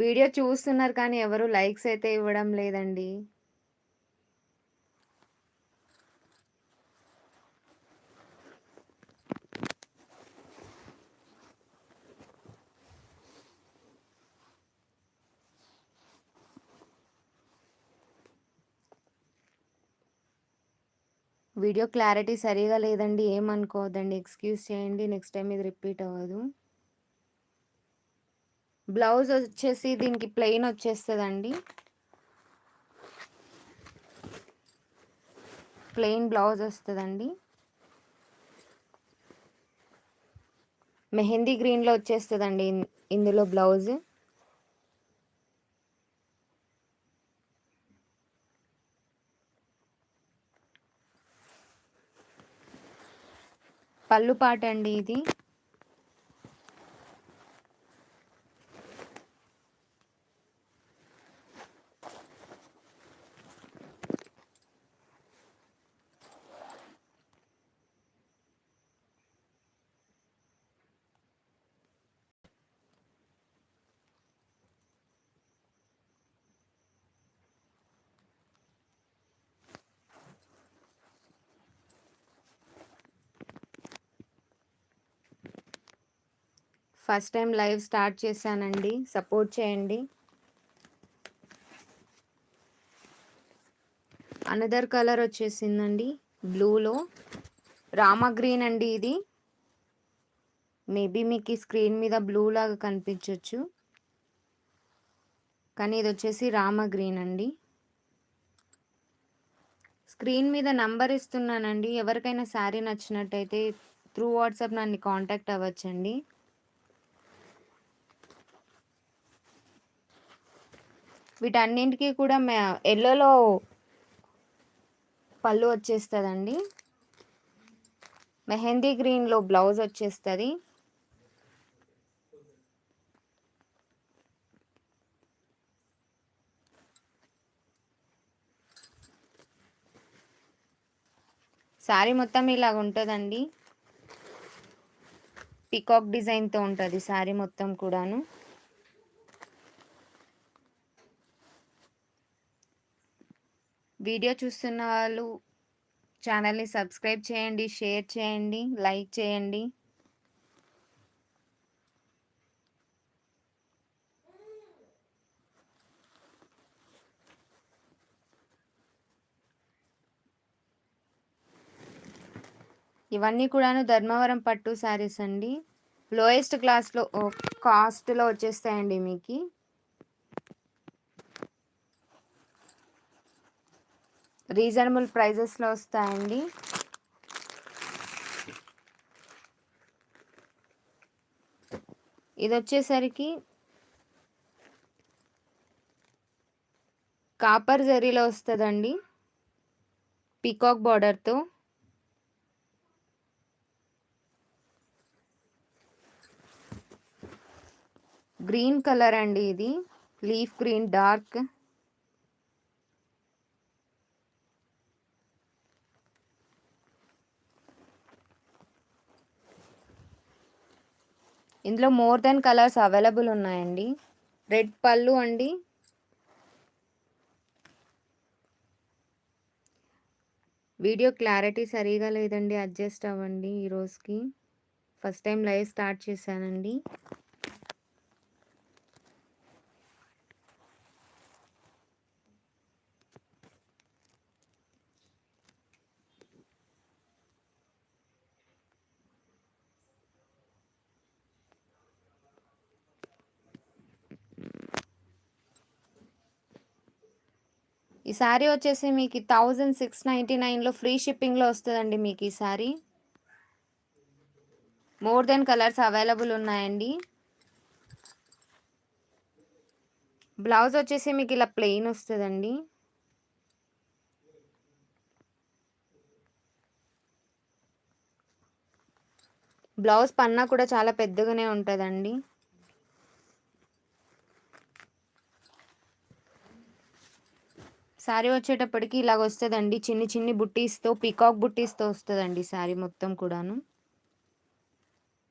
Video చూస్తున్నారు కానీ ఎవరు లైక్స్ అయితే ఇవ్వడం లేదండి. వీడియో క్లారిటీ సరిగా లేదండి. ఏమనుకోవద్దండి. ఎక్స్‌క్యూజ్ చేయండి. నెక్స్ట్ టైమ్ ఇది రిపీట్ అవ్వదు. బ్లౌజ్ వచ్చేసి దీనికి ప్లెయిన్ వచ్చేస్తదండి. ప్లెయిన్ బ్లౌజ్ వస్తదండి. మెహందీ గ్రీన్‌లో వచ్చేస్తదండి ఇందులో బ్లౌజ్. పళ్ళు పాట అండి ఇది. ఫస్ట్ టైం లైవ్ స్టార్ట్ చేశానండి. సపోర్ట్ చేయండి. అనదర్ కలర్ వచ్చేసిందండి బ్లూలో. రామా గ్రీన్ అండి ఇది. మేబీ మీకు ఈ స్క్రీన్ మీద బ్లూ లాగా కనిపించొచ్చు, కానీ ఇది వచ్చేసి రామా గ్రీన్ అండి. స్క్రీన్ మీద నంబర్ ఇస్తున్నానండి. ఎవరికైనా శారీ నచ్చినట్టయితే త్రూ వాట్సాప్ నన్ను కాంటాక్ట్ అవ్వచ్చండి. వీటన్నింటికి కూడా ఎల్లోలో పళ్ళు వచ్చేస్తుందండి. మెహందీ గ్రీన్లో బ్లౌజ్ వచ్చేస్తుంది. శారీ మొత్తం ఇలాగ ఉంటుందండి. పీకాక్ డిజైన్తో ఉంటుంది శారీ మొత్తం కూడాను. వీడియో చూస్తున్న వాళ్ళు ఛానల్ని సబ్స్క్రైబ్ చేయండి, షేర్ చేయండి, లైక్ చేయండి. ఇవన్నీ కూడాను ధర్మవరం పట్టు శారీస్ అండి. లోయెస్ట్ క్లాస్లో కాస్ట్లో వచ్చేస్తాయండి మీకు. రీజనబుల్ ప్రైజెస్లో వస్తాయండి. ఇది వచ్చేసరికి కాపర్ జరీలో వస్తుందండి, పీకాక్ బార్డర్తో. గ్రీన్ కలర్ అండి ఇది, లీఫ్ గ్రీన్ డార్క్. ఇందులో మోర్ దెన్ కలర్స్ అవైలబుల్ ఉన్నాయండి. రెడ్ పళ్ళు అండి. వీడియో క్లారిటీ సరిగా లేదండి, అడ్జస్ట్ అవ్వండి. ఈరోజుకి ఫస్ట్ టైం లైవ్ స్టార్ట్ చేశానండి. ఈ శారీ వచ్చేసి మీకు 1699లో ఫ్రీ షిప్పింగ్లో వస్తుందండి మీకు ఈ sari. More than colours available ఉన్నాయండి. బ్లౌజ్ వచ్చేసి మీకు ఇలా ప్లెయిన్ వస్తుందండి. బ్లౌజ్ పన్నా కూడా చాలా పెద్దగానే ఉంటుందండి. శారీ వచ్చేటప్పటికి ఇలాగ వస్తుందండి. చిన్ని చిన్ని బుట్టీస్తో, పీకాక్ బుట్టీస్తో వస్తుందండి శారీ మొత్తం కూడాను.